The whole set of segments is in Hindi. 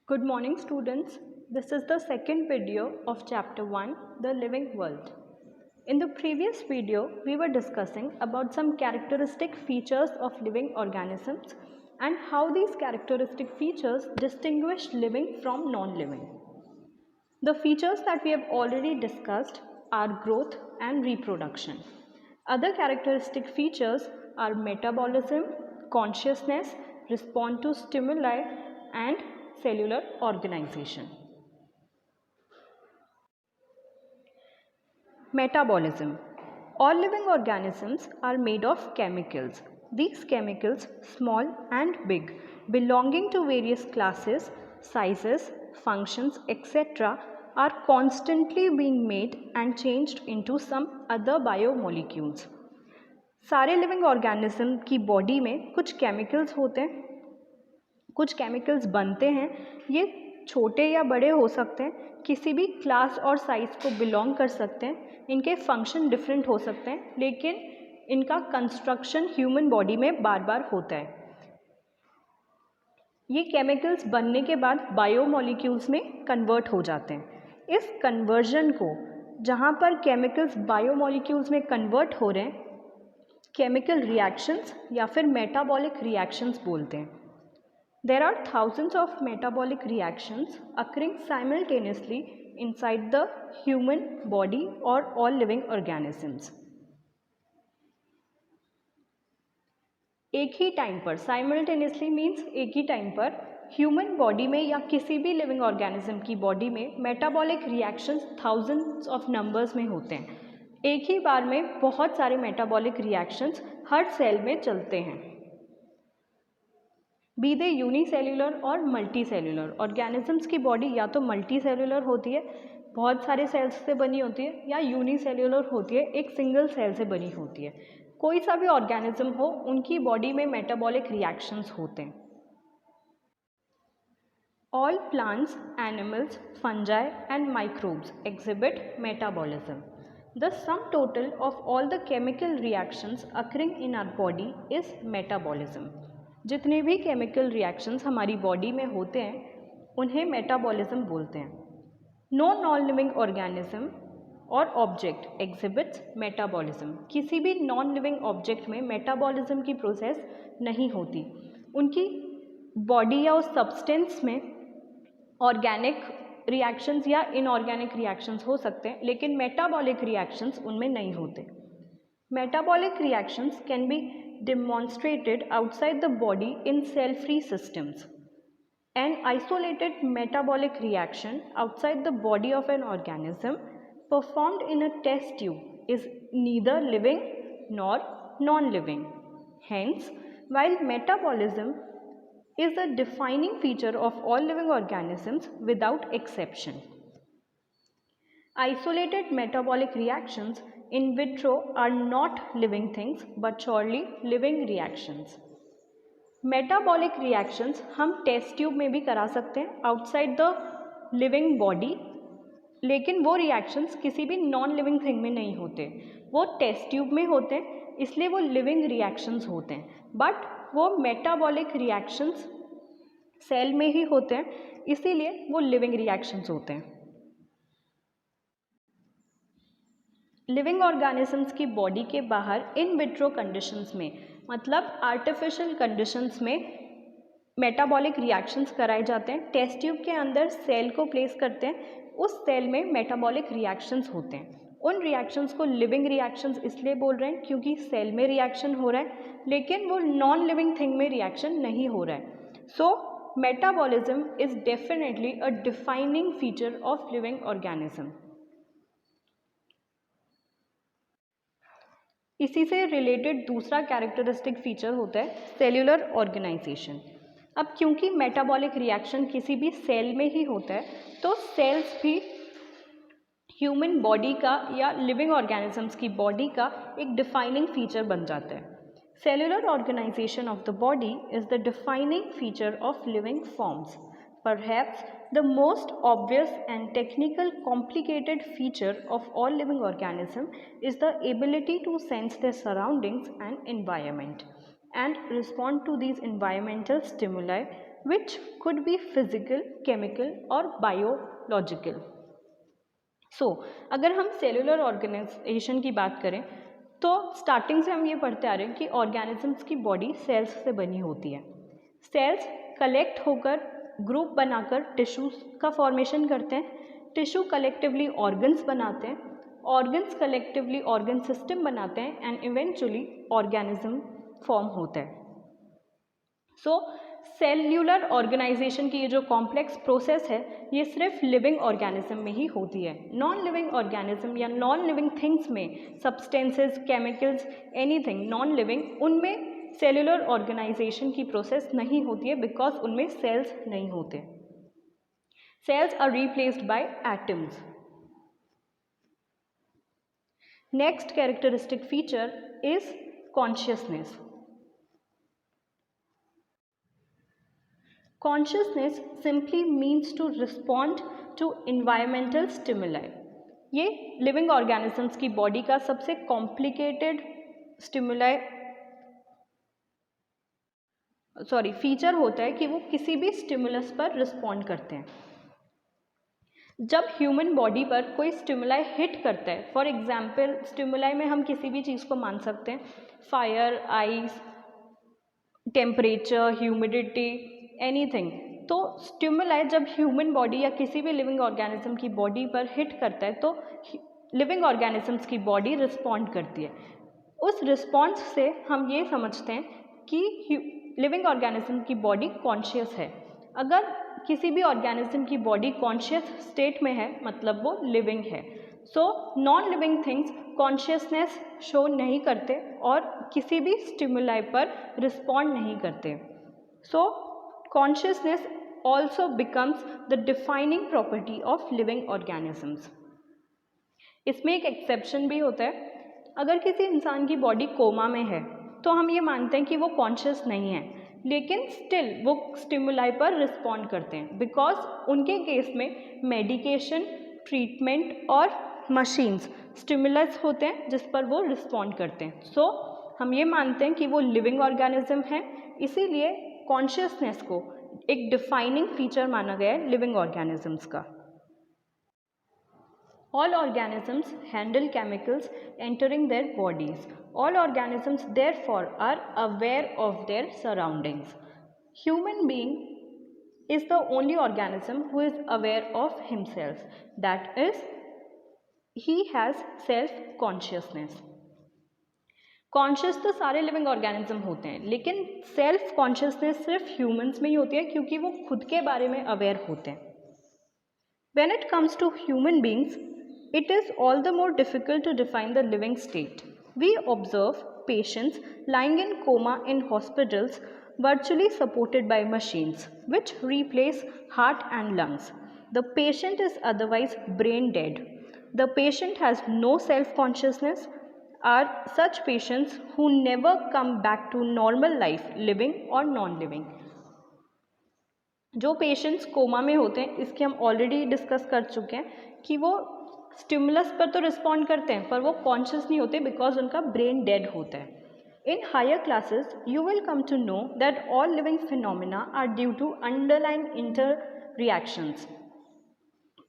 Good morning students. This is the second video of chapter 1, The Living World. In the previous video, we were discussing about some characteristic features of living organisms and how these characteristic features distinguish living from non-living. The features that we have already discussed are growth and reproduction. Other characteristic features are metabolism, consciousness, response to stimuli, and cellular organization. Metabolism. All living organisms are made of chemicals. These chemicals, small and big, belonging to various classes, sizes, functions, etc., are constantly being made and changed into some other biomolecules. सारे लिविंग ऑर्गेनिज्म की बॉडी में कुछ केमिकल्स होते हैं, कुछ केमिकल्स बनते हैं. ये छोटे या बड़े हो सकते हैं, किसी भी क्लास और साइज को बिलोंग कर सकते हैं. इनके फंक्शन डिफरेंट हो सकते हैं, लेकिन इनका कंस्ट्रक्शन ह्यूमन बॉडी में बार बार होता है. ये केमिकल्स बनने के बाद बायोमोलिक्यूल्स में कन्वर्ट हो जाते हैं. इस कन्वर्जन को, जहाँ पर केमिकल्स बायोमोलिक्यूल्स में कन्वर्ट हो रहे हैं, केमिकल रिएक्शंस या फिर मेटाबॉलिक रिएक्शंस बोलते हैं. There are thousands of metabolic reactions occurring simultaneously inside the human body or all living organisms. एक ही टाइम पर, simultaneously means एक ही टाइम पर ह्यूमन बॉडी में या किसी भी लिविंग ऑर्गेनिज्म की बॉडी में metabolic reactions thousands of numbers में होते हैं. एक ही बार में बहुत सारे मेटाबॉलिक रिएक्शंस हर सेल में चलते हैं. बी दे यूनिसेल्यूलर और मल्टी सेल्यूलर. ऑर्गेनिजम्स की बॉडी या तो मल्टी सेल्यूलर होती है, बहुत सारे सेल्स से बनी होती है, या यूनिसेल्यूलर होती है, एक सिंगल सेल से बनी होती है. कोई सा भी ऑर्गेनिज्म हो, उनकी बॉडी में मेटाबॉलिक रिएक्शंस होते हैं. All plants, animals, fungi and microbes exhibit metabolism. The sum total of all the chemical reactions occurring in our body is metabolism. जितने भी केमिकल रिएक्शंस हमारी बॉडी में होते हैं, उन्हें मेटाबॉलिज्म बोलते हैं. नो नॉन लिविंग ऑर्गेनिज्म और ऑब्जेक्ट एग्जिबिट्स मेटाबॉलिज्म. किसी भी नॉन लिविंग ऑब्जेक्ट में मेटाबॉलिज्म की प्रोसेस नहीं होती. उनकी बॉडी या उस सब्सटेंस में ऑर्गेनिक रिएक्शंस या इनऑर्गेनिक रिएक्शंस हो सकते हैं, लेकिन मेटाबॉलिक रिएक्शंस उनमें नहीं होते. Metabolic reactions can be demonstrated outside the body in cell-free systems. An isolated metabolic reaction outside the body of an organism performed in a test tube is neither living nor non-living. Hence, while metabolism is a defining feature of all living organisms without exception, isolated metabolic reactions in vitro are not living things but surely living reactions. Metabolic reactions हम टेस्ट ट्यूब में भी करा सकते हैं आउटसाइड द लिविंग बॉडी, लेकिन वो रिएक्शंस किसी भी नॉन लिविंग थिंग में नहीं होते. वो टेस्ट ट्यूब में होते हैं, इसलिए वो लिविंग रिएक्शंस होते हैं. बट वो मेटाबॉलिक रिएक्शंस सेल में ही होते हैं, इसीलिए वो लिविंग रिएक्शंस होते हैं. लिविंग ऑर्गेनिजम्स की बॉडी के बाहर इन विट्रो कंडीशंस में, मतलब आर्टिफिशियल कंडीशंस में मेटाबॉलिक रिएक्शंस कराए जाते हैं. टेस्ट ट्यूब के अंदर सेल को प्लेस करते हैं, उस सेल में मेटाबॉलिक रिएक्शंस होते हैं. उन रिएक्शंस को लिविंग रिएक्शंस इसलिए बोल रहे हैं क्योंकि सेल में रिएक्शन हो रहा है, लेकिन वो नॉन लिविंग थिंग में रिएक्शन नहीं हो रहा है. So metabolism is definitely a defining feature of living organism. इसी से रिलेटेड दूसरा कैरेक्टरिस्टिक फीचर होता है सेल्यूलर ऑर्गेनाइजेशन. अब क्योंकि मेटाबॉलिक रिएक्शन किसी भी सेल में ही होता है, तो सेल्स भी ह्यूमन बॉडी का या लिविंग ऑर्गेनिजम्स की बॉडी का एक डिफाइनिंग फीचर बन जाता है. Cellular organisation of the body is the defining feature of living forms. Perhaps the most obvious and technical complicated feature of all living organisms is the ability to sense their surroundings and environment and respond to these environmental stimuli which could be physical, chemical और biological. So, अगर हम सेलुलर ऑर्गेनाइजेशन की बात करें तो स्टार्टिंग से हम ये पढ़ते आ रहे हैं कि ऑर्गेनिजम्स की बॉडी सेल्स से बनी होती है. सेल्स कलेक्ट होकर ग्रुप बनाकर टिश्यूज का फॉर्मेशन करते हैं. टिश्यू कलेक्टिवली ऑर्गन्स बनाते हैं. ऑर्गन्स कलेक्टिवली ऑर्गन सिस्टम बनाते हैं एंड इवेंचुअली ऑर्गेनिज्म फॉर्म होता है. सो सेल्यूलर ऑर्गेनाइजेशन की ये जो कॉम्प्लेक्स प्रोसेस है ये सिर्फ लिविंग ऑर्गेनिज्म में ही होती है. नॉन लिविंग ऑर्गेनिज्म या नॉन लिविंग थिंग्स में substances, chemicals, anything non living, उनमें सेल्यूलर ऑर्गेनाइजेशन की प्रोसेस नहीं होती है बिकॉज उनमें सेल्स नहीं होते. Cells are replaced by atoms. Next characteristic feature is consciousness. Consciousness simply means to respond to environmental stimuli. ये लिविंग ऑर्गेनिजम्स की बॉडी का सबसे कॉम्प्लिकेटेड फीचर होता है कि वो किसी भी स्टिमुलस पर रिस्पॉन्ड करते हैं. जब ह्यूमन बॉडी पर कोई स्टिमुलाई हिट करता है, फॉर एग्जाम्पल स्टिमुलाई में हम किसी भी चीज़ को मान सकते हैं, fire, ice, temperature, humidity, anything. तो स्टिमुलाई जब ह्यूमन बॉडी या किसी भी लिविंग ऑर्गेनिज्म की बॉडी पर हिट करता है तो लिविंग ऑर्गेनिजम्स की बॉडी रिस्पॉन्ड करती है. उस रिस्पॉन्स से हम ये समझते हैं कि लिविंग ऑर्गेनिज्म की बॉडी कॉन्शियस है. अगर किसी भी ऑर्गेनिज्म की बॉडी कॉन्शियस स्टेट में है मतलब वो लिविंग है. So non living things consciousness show नहीं करते और किसी भी स्टिमुलाई पर रिस्पॉन्ड नहीं करते. सो consciousness also becomes the defining property of living organisms. इसमें एक एक्सेप्शन भी होता है. अगर किसी इंसान की बॉडी कोमा में है तो हम ये मानते हैं कि वो कॉन्शियस नहीं है, लेकिन स्टिल वो स्टिमुलाई पर रिस्पॉन्ड करते हैं बिकॉज उनके केस में मेडिकेशन, ट्रीटमेंट और मशीन्स स्टिमुलस होते हैं जिस पर वो रिस्पॉन्ड करते हैं. सो हम ये मानते हैं कि वो लिविंग ऑर्गेनिज्म है. इसीलिए कॉन्शियसनेस को एक डिफाइनिंग फीचर माना गया है लिविंग ऑर्गेनिजम्स का. All organisms handle chemicals entering their bodies. All organisms therefore are aware of their surroundings. Human being is the only organism who is aware of himself, that is he has self consciousness. Conscious तो सारे लिविंग ऑर्गेनिज्म होते हैं, लेकिन सेल्फ कॉन्शियसनेस सिर्फ ह्यूमंस में ही होती है क्योंकि वो खुद के बारे में अवेयर होते हैं. When it comes to human beings, it is all the more difficult to define the living state. We observe patients lying in coma in hospitals virtually supported by machines which replace heart and lungs. The patient is otherwise brain dead. The patient has no self-consciousness. Are such patients who never come back to normal life, living or non-living. जो पेशेंट्स कोमा में होते हैं इसके हम ऑलरेडी डिस्कस कर चुके हैं कि वो स्टिमुलस पर तो रिस्पॉन्ड करते हैं पर वो कॉन्शियस नहीं होते बिकॉज उनका ब्रेन डेड होता है. In higher classes, you will come to know that all living phenomena are due to underlying interreactions.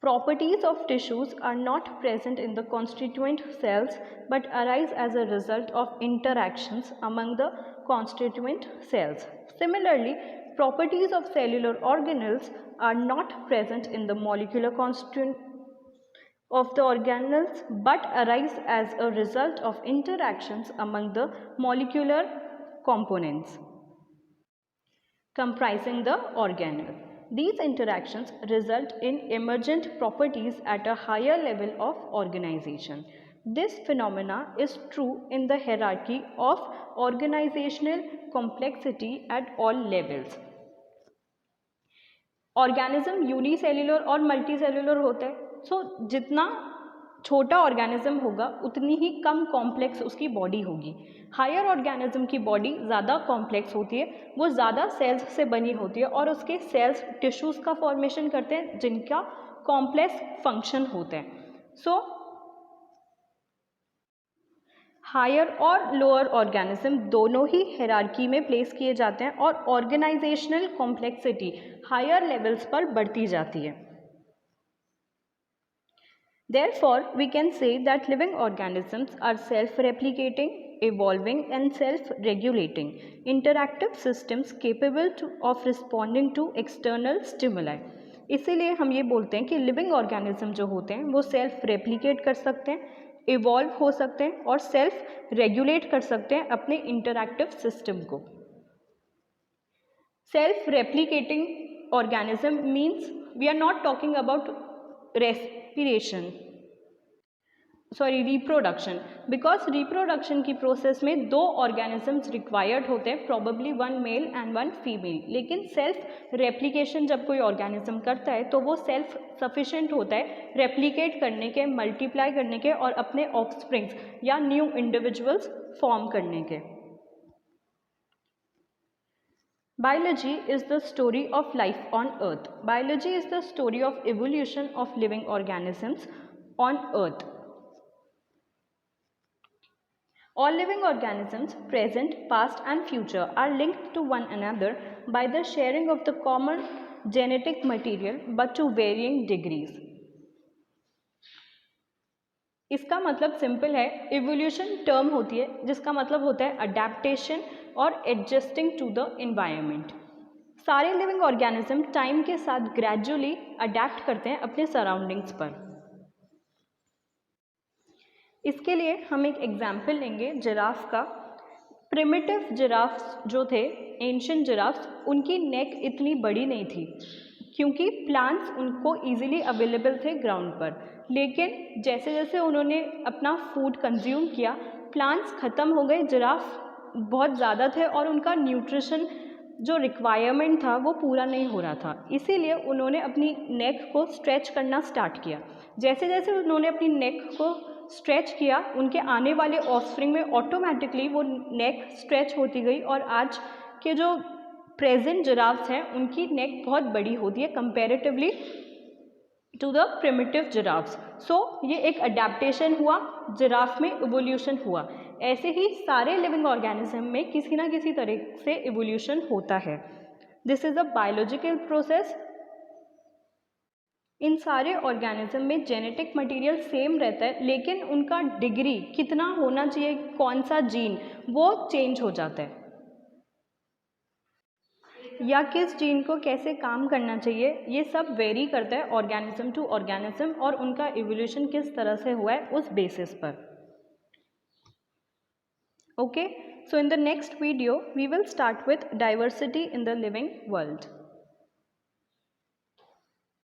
Properties of tissues are not present in the constituent cells but arise as a result of interactions among the constituent cells. Similarly, properties of cellular organelles are not present in the molecular constituent of the organelles but arise as a result of interactions among the molecular components comprising the organelle. These interactions result in emergent properties at a higher level of organization. This phenomena is true in the hierarchy of organizational complexity at all levels. Organism unicellular और मल्टीसेल्युलर होता है. सो जितना छोटा ऑर्गेनिज्म होगा उतनी ही कम कॉम्प्लेक्स उसकी बॉडी होगी. हायर ऑर्गेनिज्म की बॉडी ज़्यादा कॉम्प्लेक्स होती है, वो ज़्यादा सेल्स से बनी होती है और उसके सेल्स टिश्यूज़ का फॉर्मेशन करते हैं जिनका कॉम्प्लेक्स फंक्शन होता है. सो हायर और लोअर ऑर्गेनिज्म दोनों ही हायरार्की में प्लेस किए जाते हैं और ऑर्गेनाइजेशनल कॉम्प्लेक्सिटी हायर लेवल्स पर बढ़ती जाती है. Therefore, we can say that living organisms are self-replicating, evolving and self-regulating interactive systems capable of responding to external stimuli. इसीलिए हम ये बोलते हैं कि लिविंग ऑर्गेनिज्म जो होते हैं वो सेल्फ रेप्लिकेट कर सकते हैं, इवॉल्व हो सकते हैं और सेल्फ रेगुलेट कर सकते हैं अपने इंटरैक्टिव सिस्टम को. Self replicating organism means we are not talking about reproduction, because reproduction की प्रोसेस में 2 ऑर्गेनिजम्स रिक्वायर्ड होते हैं, प्रॉबेबली 1 मेल एंड 1 फीमेल. लेकिन सेल्फ रेप्लिकेशन जब कोई ऑर्गेनिज्म करता है तो वो सेल्फ सफिशिएंट होता है रेप्लिकेट करने के, मल्टीप्लाई करने के और अपने ऑफस्प्रिंग्स या न्यू इंडिविजुअल्स फॉर्म करने के. Biology is the story of life on earth. Biology is the story of evolution of living organisms on earth. All living organisms, present, past and future, are linked to one another by the sharing of the common genetic material but to varying degrees. इसका मतलब सिंपल है, इवोल्यूशन टर्म होती है जिसका मतलब होता है अडेप्टेशन और एडजस्टिंग टू द एनवायरनमेंट. सारे लिविंग ऑर्गेनिज्म टाइम के साथ ग्रेजुअली अडेप्ट करते हैं अपने सराउंडिंग्स पर. इसके लिए हम एक एग्जाम्पल लेंगे जिराफ का. प्रिमिटिव जिराफ्स जो थे, एंशिएंट जिराफ्स, उनकी नेक इतनी बड़ी नहीं थी क्योंकि प्लांट्स उनको ईजिली अवेलेबल थे ग्राउंड पर. लेकिन जैसे जैसे उन्होंने अपना फूड कंज्यूम किया, प्लांट्स ख़त्म हो गए, जिराफ बहुत ज़्यादा थे और उनका न्यूट्रिशन जो रिक्वायरमेंट था वो पूरा नहीं हो रहा था. इसीलिए उन्होंने अपनी नेक को स्ट्रेच करना स्टार्ट किया. जैसे जैसे उन्होंने अपनी नेक को स्ट्रेच किया, उनके आने वाले ऑफस्प्रिंग में ऑटोमेटिकली वो नेक स्ट्रेच होती गई और आज के जो प्रेजेंट जिराफ्स हैं उनकी नेक बहुत बड़ी होती है comparatively to the primitive giraffes. सो ये एक अडेप्टेशन हुआ, जिराफ में इवोल्यूशन हुआ. ऐसे ही सारे लिविंग ऑर्गेनिज्म में किसी ना किसी तरह से इवोल्यूशन होता है. This is a biological process. इन सारे ऑर्गेनिज्म में जेनेटिक मटेरियल सेम रहता है लेकिन उनका डिग्री कितना होना चाहिए, कौन सा जीन, वो चेंज हो जाता है या किस जीन को कैसे काम करना चाहिए, ये सब वेरी करता है ऑर्गेनिज्म टू ऑर्गेनिज्म और उनका इवोल्यूशन किस तरह से हुआ है उस बेसिस पर. Okay, so in the next video we will start with diversity in the living world.